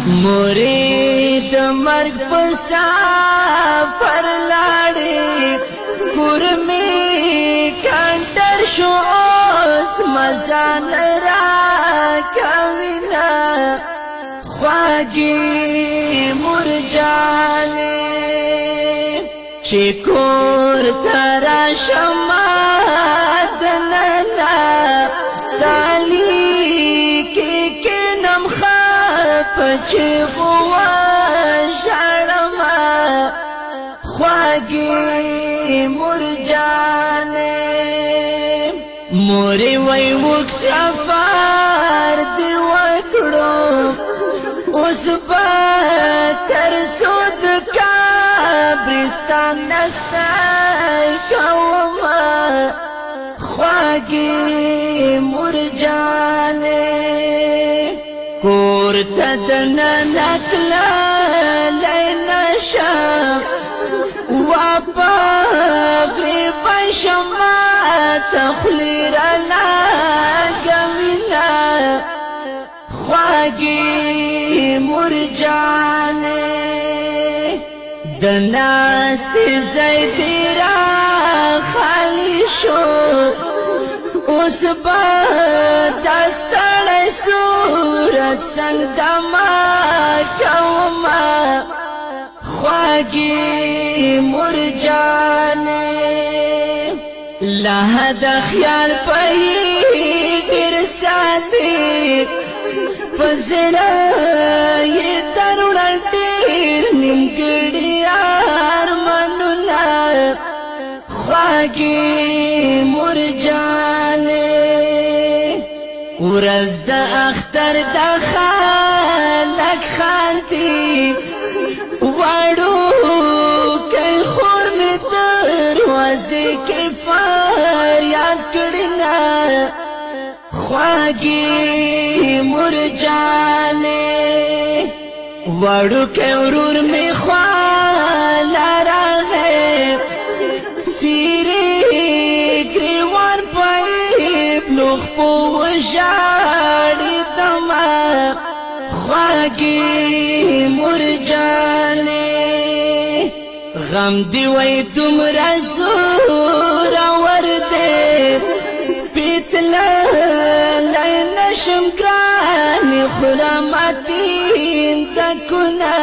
مرید مرگ مسافر لاړې کورمې کانټر شو اوس مزان را کوینا خواږي مرجانې چې کور ترا شمع دننا تالی کې نم پچې غوا شړما خواږي مرجانې مورې وای وک سفر دی وکړو اوس به تر سود کابرستان نستا کوما خواږي مرجانې کور تدنا نکلا لینشا وابا غریب شما تخلیر لا گوینا خواږي مرجانې دناستی زیدی را خالی شو اوس با دستړی سورت څنګ دما کوما خواږي مرجانې له د خیال په ډېر ساتي فزړه یې تروړل ډېر نیمګړي ارمانونه خواږي مرجانې ورځ د اختر د خلک خاندي واړو کوي خور مې دروازې کې فریاد کړي نه خواږي مرجانې واړو کوي ورور مې خواله راغی سیری گریوان پایب لوخ پو وشاڑی دما خواږي مرجانې غم دی وای دومره زور ور دی پیتلا لای نشم ګرانې خرامتین تکونه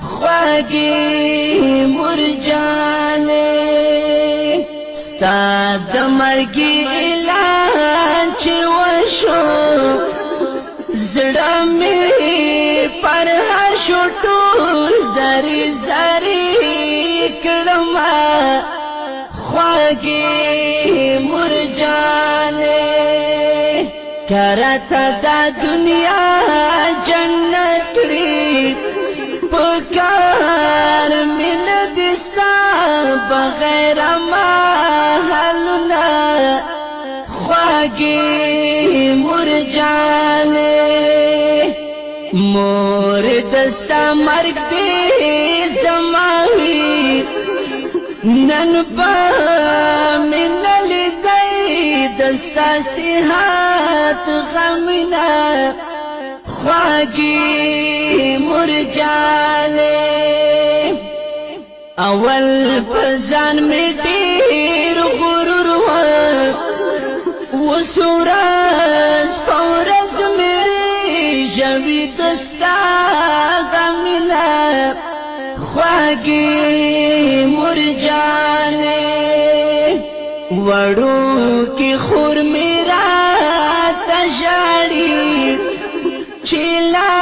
خواږي مرجانې ستا د مرګي اعلان چې وشو زړه مې پر هر شو ټول زری زری کړم خواږي مرجانې کرته دا دنیا جنت کړي پکار من دستا بغیر ما حلنا خواږي مرجانې مور دستا مرګ دې زماوي نن با من لیدای دستا صحت غمنا خواږي مرجانې اول پزان می ډیر غرور و وسورز پورز میری جوی دستا غمنا خواږي مرجانې وړو کی خور میرا تجاړي چلا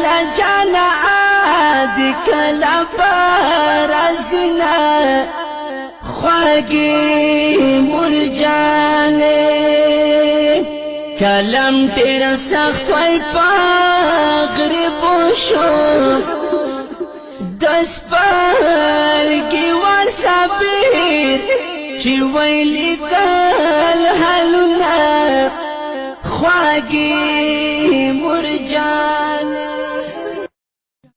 لا جانا عادي کلا پرزنا خواږي مرجانې کلم ډېر سخت وای پاغرب شو دس پالګي ور صبر چې ویلې کل حلونه خواږي